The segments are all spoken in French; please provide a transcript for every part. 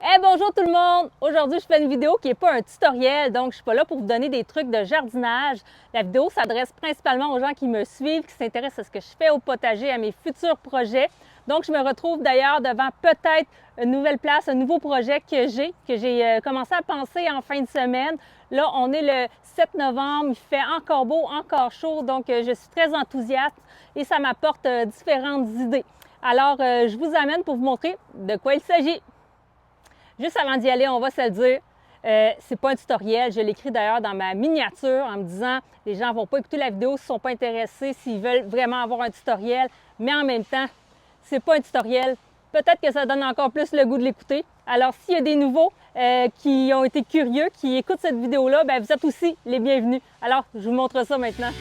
Bonjour tout le monde! Aujourd'hui, je fais une vidéo qui n'est pas un tutoriel, donc je ne suis pas là pour vous donner des trucs de jardinage. La vidéo s'adresse principalement aux gens qui me suivent, qui s'intéressent à ce que je fais au potager, à mes futurs projets. Donc, je me retrouve d'ailleurs devant peut-être une nouvelle place, un nouveau projet que j'ai commencé à penser en fin de semaine. Là, on est le 7 novembre, il fait encore beau, encore chaud, donc je suis très enthousiaste et ça m'apporte différentes idées. Alors, je vous amène pour vous montrer de quoi il s'agit. Juste avant d'y aller, on va se le dire, c'est pas un tutoriel. Je l'écris d'ailleurs dans ma miniature en me disant les gens ne vont pas écouter la vidéo s'ils ne sont pas intéressés, s'ils veulent vraiment avoir un tutoriel. Mais en même temps, c'est pas un tutoriel. Peut-être que ça donne encore plus le goût de l'écouter. Alors, s'il y a des nouveaux qui ont été curieux, qui écoutent cette vidéo-là, bien, vous êtes aussi les bienvenus. Alors, je vous montre ça maintenant.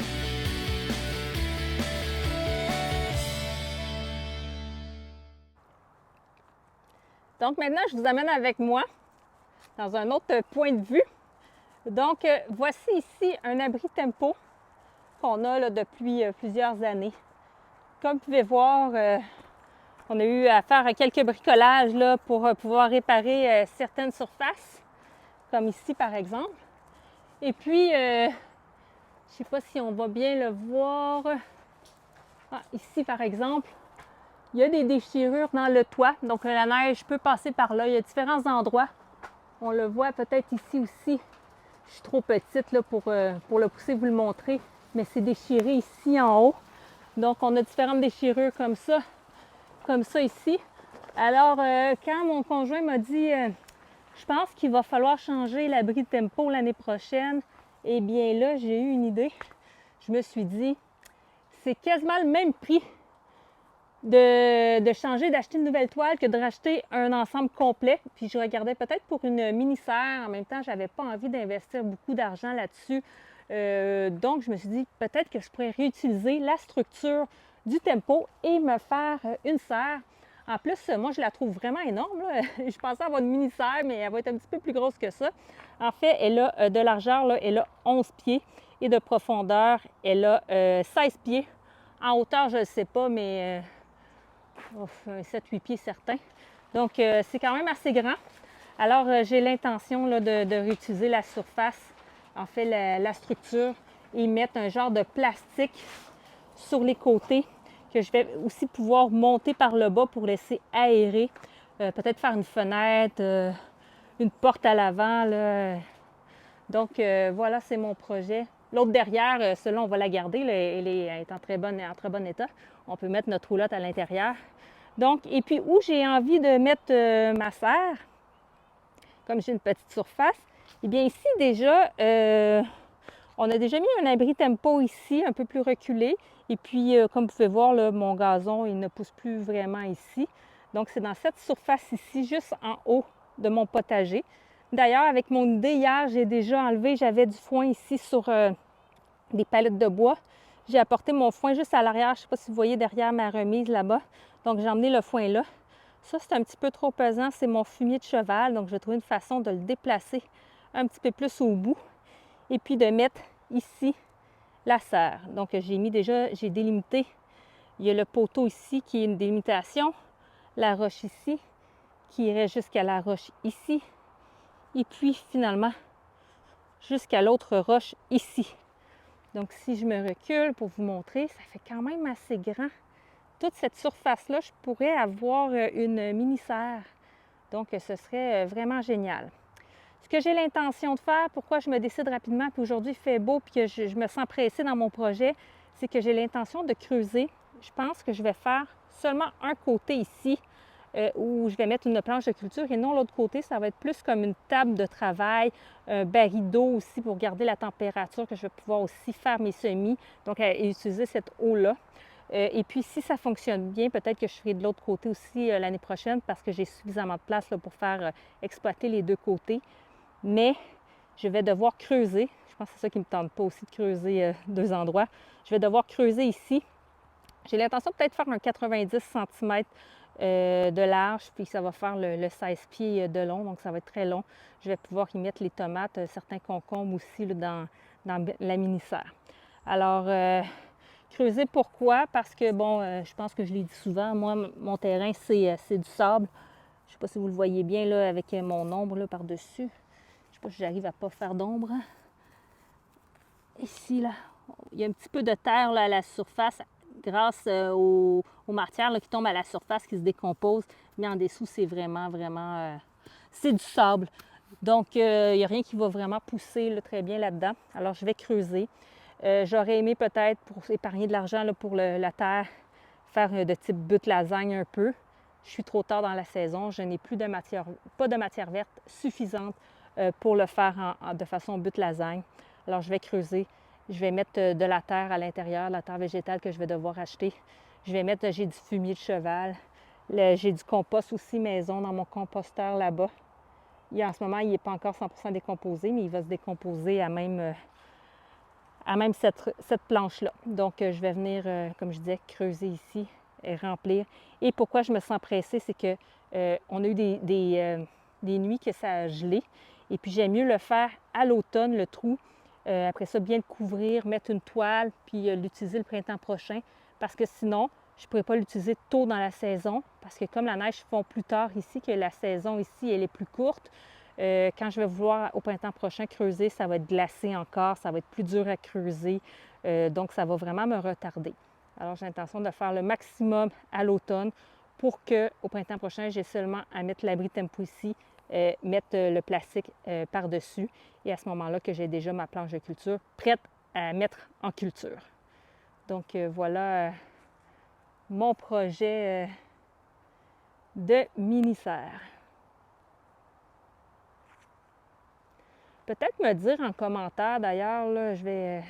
Donc maintenant, je vous amène avec moi dans un autre point de vue. Donc, voici ici un abri tempo qu'on a là, depuis plusieurs années. Comme vous pouvez voir, on a eu à faire quelques bricolages là, pour pouvoir réparer certaines surfaces, comme ici par exemple. Et puis, je ne sais pas si on va bien le voir. Ici par exemple, il y a des déchirures dans le toit, donc la neige peut passer par là. Il y a différents endroits. On le voit peut-être ici aussi. Je suis trop petite là, pour le pousser, vous le montrer, mais c'est déchiré ici en haut. Donc, on a différentes déchirures comme ça ici. Alors, quand mon conjoint m'a dit je pense qu'il va falloir changer l'abri tempo l'année prochaine, eh bien là, j'ai eu une idée. Je me suis dit, c'est quasiment le même prix de changer, d'acheter une nouvelle toile que de racheter un ensemble complet. Puis je regardais peut-être pour une mini-serre. En même temps, je n'avais pas envie d'investir beaucoup d'argent là-dessus. Donc, je me suis dit peut-être que je pourrais réutiliser la structure du tempo et me faire une serre. En plus, moi, je la trouve vraiment énorme, là. Je pensais avoir une mini-serre, mais elle va être un petit peu plus grosse que ça. En fait, elle a de largeur, là, elle a 11 pieds et de profondeur, elle a 16 pieds. En hauteur, je ne sais pas, mais 7-8 pieds certains. Donc, c'est quand même assez grand. Alors, j'ai l'intention de réutiliser la surface, en fait, la structure, et mettre un genre de plastique sur les côtés que je vais aussi pouvoir monter par le bas pour laisser aérer. Peut-être faire une fenêtre, une porte à l'avant. Donc, voilà, c'est mon projet. L'autre derrière, celle-là, on va la garder. Là, elle est en très bon état. On peut mettre notre roulotte à l'intérieur. Donc, et puis où j'ai envie de mettre ma serre, comme j'ai une petite surface, eh bien ici déjà, on a déjà mis un abri tempo ici, un peu plus reculé. Et puis, comme vous pouvez voir, là, mon gazon, il ne pousse plus vraiment ici. Donc, c'est dans cette surface ici, juste en haut de mon potager. D'ailleurs, avec mon idée hier, j'ai déjà enlevé, j'avais du foin ici sur des palettes de bois. J'ai apporté mon foin juste à l'arrière. Je ne sais pas si vous voyez derrière ma remise là-bas. Donc, j'ai emmené le foin là. Ça, c'est un petit peu trop pesant. C'est mon fumier de cheval. Donc, je vais trouver une façon de le déplacer un petit peu plus au bout. Et puis, de mettre ici la serre. Donc, j'ai délimité. Il y a le poteau ici qui est une délimitation. La roche ici qui irait jusqu'à la roche ici. Et puis, finalement, jusqu'à l'autre roche ici. Donc, si je me recule pour vous montrer, ça fait quand même assez grand. Toute cette surface-là, je pourrais avoir une mini-serre. Donc, ce serait vraiment génial. Ce que j'ai l'intention de faire, pourquoi je me décide rapidement, puis aujourd'hui il fait beau, puis que je me sens pressée dans mon projet, c'est que j'ai l'intention de creuser. Je pense que je vais faire seulement un côté ici, où je vais mettre une planche de culture et non l'autre côté, ça va être plus comme une table de travail, un baril d'eau aussi pour garder la température, que je vais pouvoir aussi faire mes semis, donc utiliser cette eau-là. Et puis si ça fonctionne bien, peut-être que je ferai de l'autre côté aussi l'année prochaine parce que j'ai suffisamment de place là, pour faire exploiter les deux côtés. Mais je vais devoir creuser. Je pense que c'est ça qui ne me tente pas aussi de creuser deux endroits. Je vais devoir creuser ici. J'ai l'intention peut-être de faire un 90 cm de large, puis ça va faire le 16 pieds de long, donc ça va être très long. Je vais pouvoir y mettre les tomates, certains concombres aussi là, dans la mini-serre. Alors, creuser pourquoi? Parce que, bon, je pense que je l'ai dit souvent, moi, mon terrain, c'est du sable. Je ne sais pas si vous le voyez bien là, avec mon ombre là, par-dessus. Je ne sais pas si j'arrive à ne pas faire d'ombre. Ici, là, il y a un petit peu de terre là, à la surface grâce aux matières là, qui tombent à la surface, qui se décomposent. Mais en dessous, c'est vraiment, c'est du sable. Donc, il n'y a rien qui va vraiment pousser là, très bien là-dedans. Alors, je vais creuser. J'aurais aimé peut-être, pour épargner de l'argent pour la terre, faire de type butte lasagne un peu. Je suis trop tard dans la saison. Je n'ai plus de matière, pas de matière verte suffisante pour le faire de façon butte lasagne. Alors, je vais creuser. Je vais mettre de la terre à l'intérieur, la terre végétale que je vais devoir acheter. Je vais mettre, j'ai du fumier de cheval. J'ai du compost aussi maison dans mon composteur là-bas. En ce moment, il n'est pas encore 100% décomposé, mais il va se décomposer à même cette planche-là. Donc, je vais venir, comme je disais, creuser ici et remplir. Et pourquoi je me sens pressée, c'est que on a eu des nuits que ça a gelé. Et puis, j'aime mieux le faire à l'automne, le trou. Après ça, bien le couvrir, mettre une toile, puis l'utiliser le printemps prochain. Parce que sinon, je ne pourrais pas l'utiliser tôt dans la saison. Parce que comme la neige fond plus tard ici, que la saison ici, elle est plus courte, quand je vais vouloir au printemps prochain creuser, ça va être glacé encore, ça va être plus dur à creuser. Donc, ça va vraiment me retarder. Alors, j'ai l'intention de faire le maximum à l'automne pour qu'au printemps prochain, j'ai seulement à mettre l'abri tempo ici, mettre le plastique par-dessus. Et à ce moment-là, que j'ai déjà ma planche de culture prête à mettre en culture. Donc, voilà mon projet de mini-serre. Peut-être me dire en commentaire, d'ailleurs, là, je vais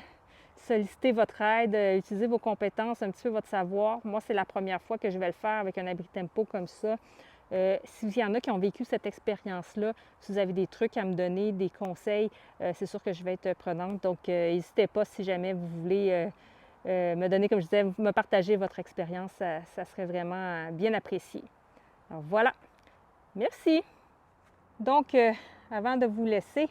solliciter votre aide, utiliser vos compétences, un petit peu votre savoir. Moi, c'est la première fois que je vais le faire avec un abri tempo comme ça. S'il y en a qui ont vécu cette expérience-là, si vous avez des trucs à me donner, des conseils, c'est sûr que je vais être prenante. Donc, n'hésitez pas si jamais vous voulez me donner, comme je disais, me partager votre expérience. Ça serait vraiment bien apprécié. Alors voilà. Merci. Donc, avant de vous laisser,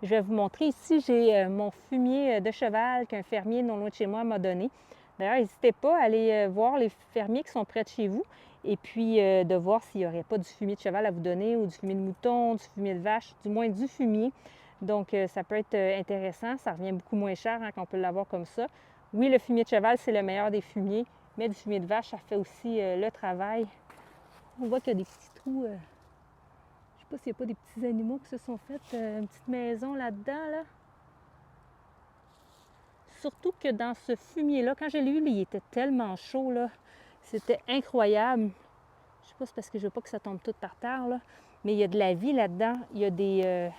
je vais vous montrer ici, j'ai mon fumier de cheval qu'un fermier non loin de chez moi m'a donné. D'ailleurs, n'hésitez pas à aller voir les fermiers qui sont près de chez vous et puis de voir s'il n'y aurait pas du fumier de cheval à vous donner ou du fumier de mouton, du fumier de vache, du moins du fumier. Donc, ça peut être intéressant. Ça revient beaucoup moins cher quand on peut l'avoir comme ça. Oui, le fumier de cheval, c'est le meilleur des fumiers, mais du fumier de vache, ça fait aussi le travail. On voit qu'il y a des petits trous. Je ne sais pas s'il n'y a pas des petits animaux qui se sont fait une petite maison là-dedans. Là. Surtout que dans ce fumier-là, quand je l'ai eu, il était tellement chaud. Là. C'était incroyable. Je ne sais pas si c'est parce que je ne veux pas que ça tombe tout par terre. Là. Mais il y a de la vie là-dedans. Il y a des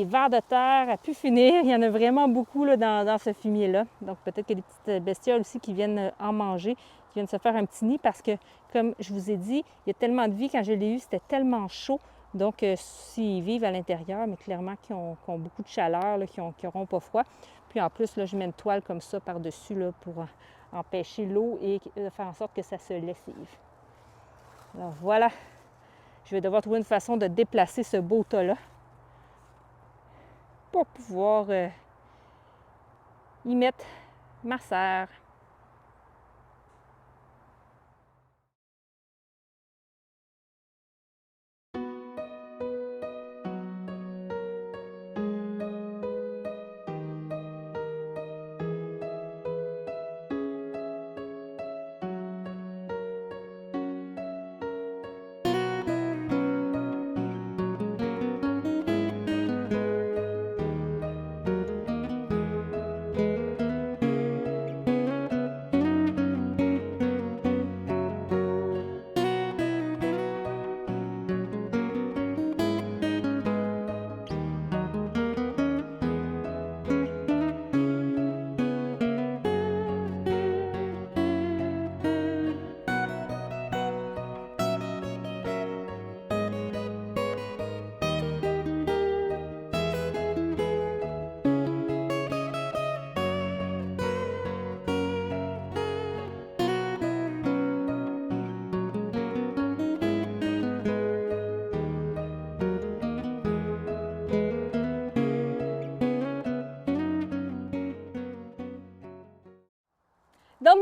vers de terre à pu finir. Il y en a vraiment beaucoup là, dans ce fumier-là. Donc peut-être qu'il y a des petites bestioles aussi qui viennent en manger, qui viennent se faire un petit nid parce que, comme je vous ai dit, il y a tellement de vie. Quand je l'ai eu, c'était tellement chaud. Donc, s'ils vivent à l'intérieur, mais clairement qui ont beaucoup de chaleur, là, qui n'auront pas froid. Puis en plus, là, je mets une toile comme ça par-dessus là, pour empêcher l'eau et faire en sorte que ça se lessive. Alors voilà, je vais devoir trouver une façon de déplacer ce beau tas-là pour pouvoir y mettre ma serre.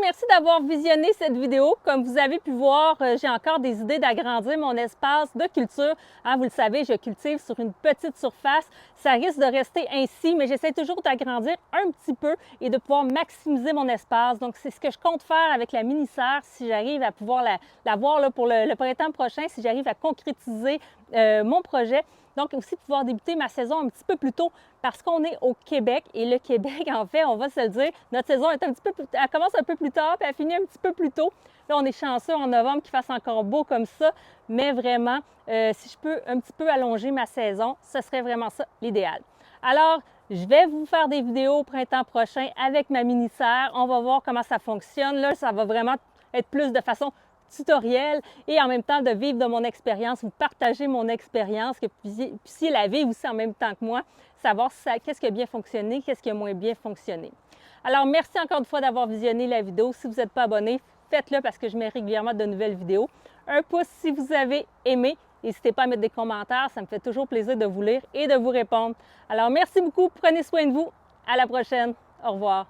merci d'avoir visionné cette vidéo. Comme vous avez pu voir, j'ai encore des idées d'agrandir mon espace de culture. Hein, vous le savez, je cultive sur une petite surface. Ça risque de rester ainsi, mais j'essaie toujours d'agrandir un petit peu et de pouvoir maximiser mon espace. Donc, c'est ce que je compte faire avec la mini-serre si j'arrive à pouvoir la voir là, pour le printemps prochain, si j'arrive à concrétiser mon projet. Donc, aussi pouvoir débuter ma saison un petit peu plus tôt parce qu'on est au Québec. Et le Québec, en fait, on va se le dire, notre saison est un petit peu elle commence un peu plus tard puis elle finit un petit peu plus tôt. Là, on est chanceux en novembre qu'il fasse encore beau comme ça. Mais vraiment, si je peux un petit peu allonger ma saison, ce serait vraiment ça l'idéal. Alors, je vais vous faire des vidéos au printemps prochain avec ma mini-serre. On va voir comment ça fonctionne. Là, ça va vraiment être plus de façon tutoriel et en même temps de vivre de mon expérience, vous partager mon expérience, que vous puissiez la vivre aussi en même temps que moi, savoir qu'est-ce qui a bien fonctionné, qu'est-ce qui a moins bien fonctionné. Alors, merci encore une fois d'avoir visionné la vidéo. Si vous n'êtes pas abonné, faites-le parce que je mets régulièrement de nouvelles vidéos. Un pouce si vous avez aimé. N'hésitez pas à mettre des commentaires, ça me fait toujours plaisir de vous lire et de vous répondre. Alors, merci beaucoup, prenez soin de vous. À la prochaine. Au revoir.